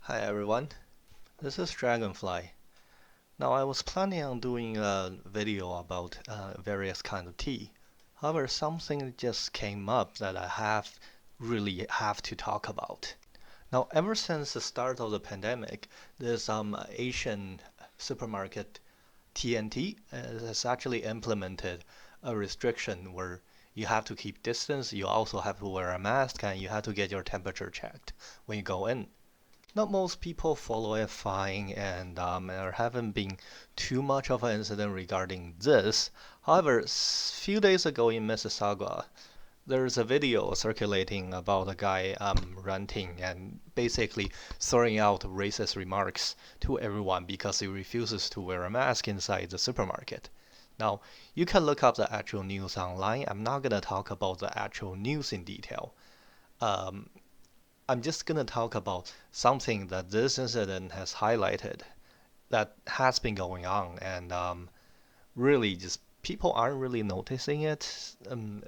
Hi everyone, this is Dragonfly. Now I was planning on doing a video about various kinds of tea. However, something just came up that I really have to talk about. Now, ever since the start of the pandemic, this Asian supermarket TNT has actually implemented a restriction where you have to keep distance, you also have to wear a mask, and you have to get your temperature checked when you go in. Not most people follow it fine, and there haven't been too much of an incident regarding this. However, few days ago in Mississauga, there's a video circulating about a guy ranting and basically throwing out racist remarks to everyone because he refuses to wear a mask inside the supermarket. Now, you can look up the actual news online. I'm not going to talk about the actual news in detail. Um, I'm just going to talk about something that this incident has highlighted that has been going on, and really just people aren't really noticing it.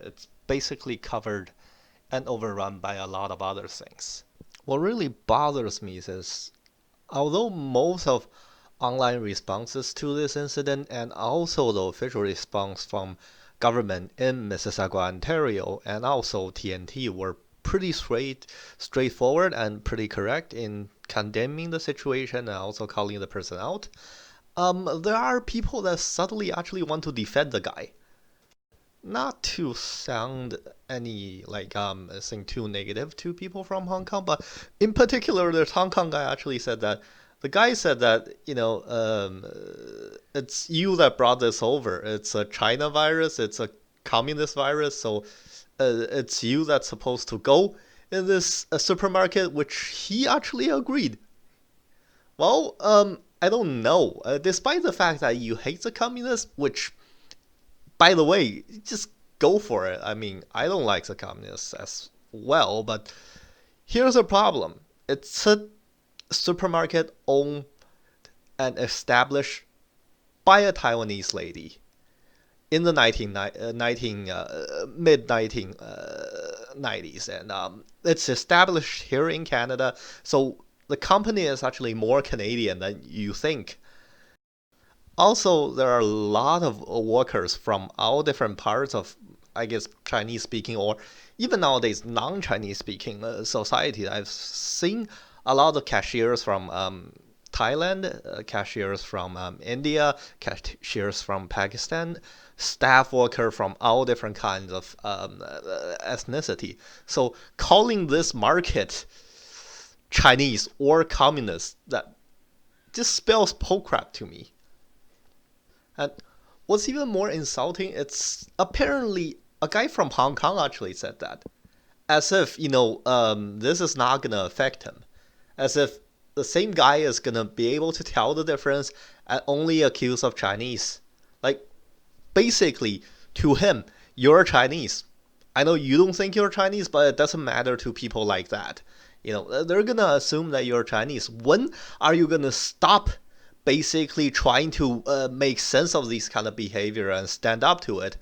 It's basically covered and overrun by a lot of other things. What really bothers me is although most of online responses to this incident and also the official response from government in Mississauga, Ontario, and also TNT were pretty straightforward and pretty correct in condemning the situation and also calling the person out. There are people that subtly actually want to defend the guy. Not to sound any like thing too negative to people from Hong Kong, but in particular, the Hong Kong guy actually said that the guy said that it's you that brought this over. It's a China virus. It's a communist virus. So it's you that's supposed to go in this supermarket, which he actually agreed. Well, I don't know. Despite the fact that you hate the communists, which by the way, just go for it. I mean, I don't like the communists as well, but here's a problem. It's a supermarket owned and established by a Taiwanese lady in the mid 1990s, and it's established here in Canada. So the company is actually more Canadian than you think. Also, there are a lot of workers from all different parts of, I guess, Chinese speaking or even nowadays non-Chinese speaking society. I've seen a lot of cashiers from Thailand, cashiers from India, cashiers from Pakistan, staff worker from all different kinds of ethnicity. So calling this market Chinese or communist, that just spells bullcrap to me. And what's even more insulting, it's apparently a guy from Hong Kong actually said that. As if, this is not going to affect him. As if the same guy is going to be able to tell the difference and only accuse of Chinese. Like, basically, to him, you're Chinese. I know you don't think you're Chinese, but it doesn't matter to people like that. They're going to assume that you're Chinese. When are you going to stop basically trying to make sense of this kind of behavior and stand up to it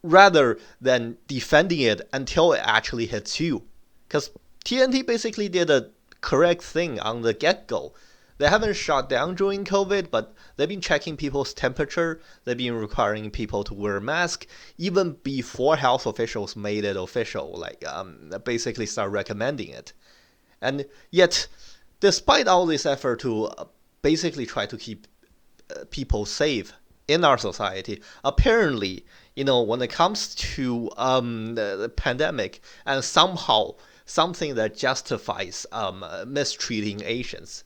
rather than defending it until it actually hits you? Because TNT basically did a correct thing on the get-go. They haven't shut down during COVID, but they've been checking people's temperature. They've been requiring people to wear masks even before health officials made it official, like basically start recommending it. And yet, despite all this effort to basically try to keep people safe in our society, apparently, when it comes to the pandemic and somehow something that justifies mistreating Asians,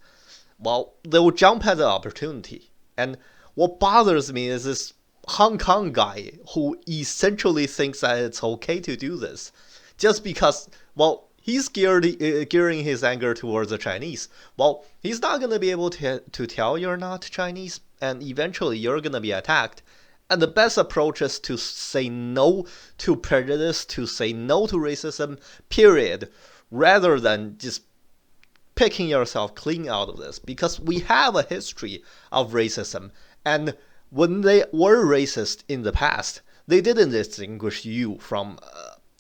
well, they will jump at the opportunity. And what bothers me is this Hong Kong guy who essentially thinks that it's okay to do this just because, well, he's gearing his anger towards the Chinese. Well, he's not going to be able to tell you're not Chinese, and eventually you're going to be attacked. And the best approach is to say no to prejudice, to say no to racism, period, rather than just picking yourself clean out of this. Because we have a history of racism, and when they were racist in the past, they didn't distinguish you from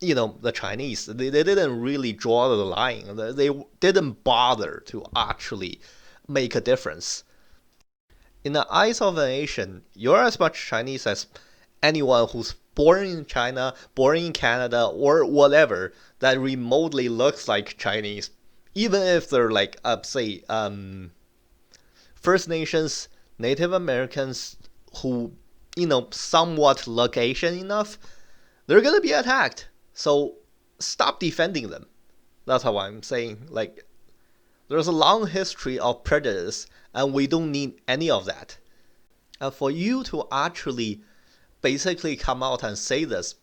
the Chinese, they didn't really draw the line. They didn't bother to actually make a difference. In the eyes of an Asian, you're as much Chinese as anyone who's born in China, born in Canada, or whatever that remotely looks like Chinese, even if they're like, say, First Nations, Native Americans who, somewhat look Asian enough, they're gonna be attacked. So stop defending them. That's how I'm saying. Like, there's a long history of prejudice, and we don't need any of that. And for you to actually basically come out and say this,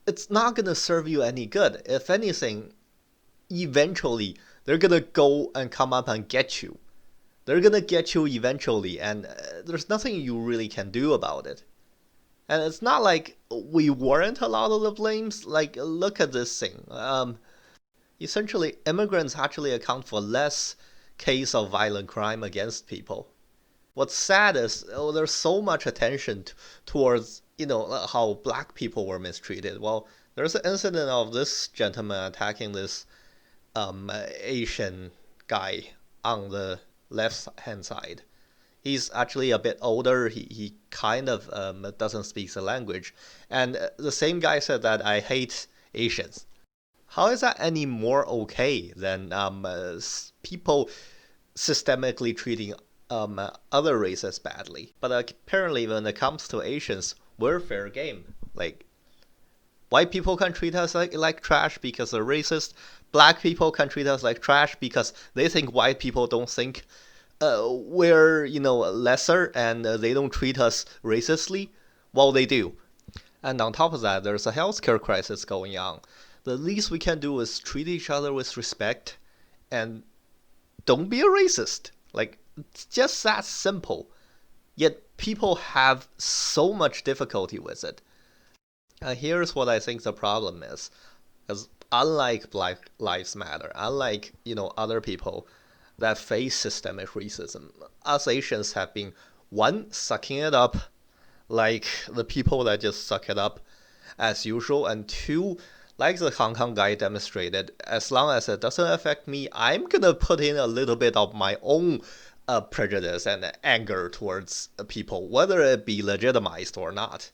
it's not gonna serve you any good. If anything, eventually they're gonna go and come up and get you. They're gonna get you eventually, and there's nothing you really can do about it. And it's not like we weren't a lot of the blames. Like, look at this thing. Essentially, immigrants actually account for less case of violent crime against people. What's sad is there's so much attention towards how black people were mistreated. Well, there's an incident of this gentleman attacking this Asian guy on the left hand side. He's actually a bit older. He kind of doesn't speak the language, and the same guy said that I hate Asians. How is that any more okay than people systemically treating other races badly? But apparently, when it comes to Asians, we're fair game. Like, white people can treat us like trash because they're racist. Black people can treat us like trash because they think white people don't think we're lesser, and they don't treat us racistly. Well, they do. And on top of that, there's a healthcare crisis going on. The least we can do is treat each other with respect and don't be a racist. Like, it's just that simple. Yet people have so much difficulty with it. And here's what I think the problem is. Because unlike Black Lives Matter, unlike, other people that face systemic racism, us Asians have been, one, sucking it up like the people that just suck it up as usual, and two, like the Hong Kong guy demonstrated, as long as it doesn't affect me, I'm gonna put in a little bit of my own prejudice and anger towards people, whether it be legitimized or not.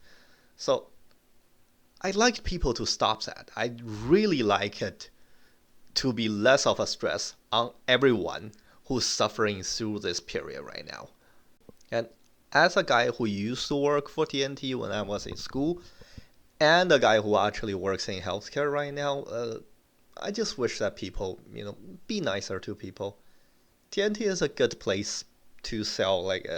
So I'd like people to stop that. I'd really like it to be less of a stress on everyone who's suffering through this period right now. And as a guy who used to work for TNT when I was in school, and a guy who actually works in healthcare right now, I just wish that people, be nicer to people. TNT is a good place to sell like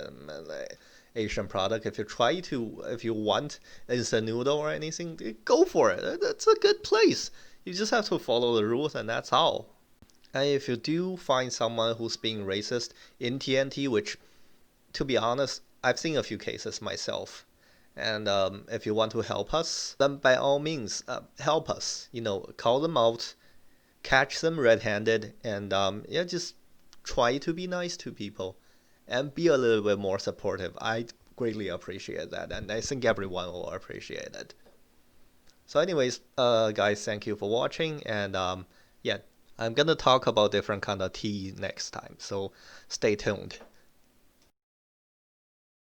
Asian product. If you want instant noodle or anything, go for it. It's a good place. You just have to follow the rules, and that's all. And if you do find someone who's being racist in TNT, which, to be honest, I've seen a few cases myself, and if you want to help us, then by all means, help us. Call them out, catch them red-handed, and just try to be nice to people, and be a little bit more supportive. I greatly appreciate that, and I think everyone will appreciate it. So anyways, guys, thank you for watching, and I'm gonna talk about different kind of tea next time, so stay tuned.